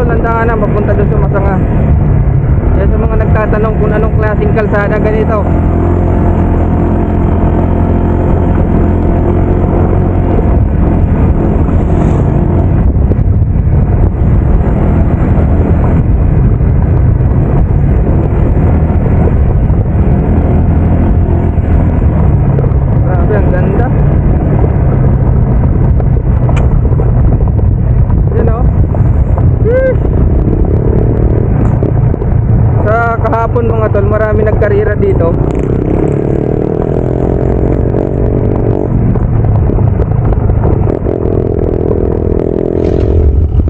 tol, landangan na mapunta doon sa Masanga. Yan sa mga nagtatanong kung anong klaseng kalsada ganito. Grabe, ang ganda. Sa kahapon mga tol, marami nagkarira dito.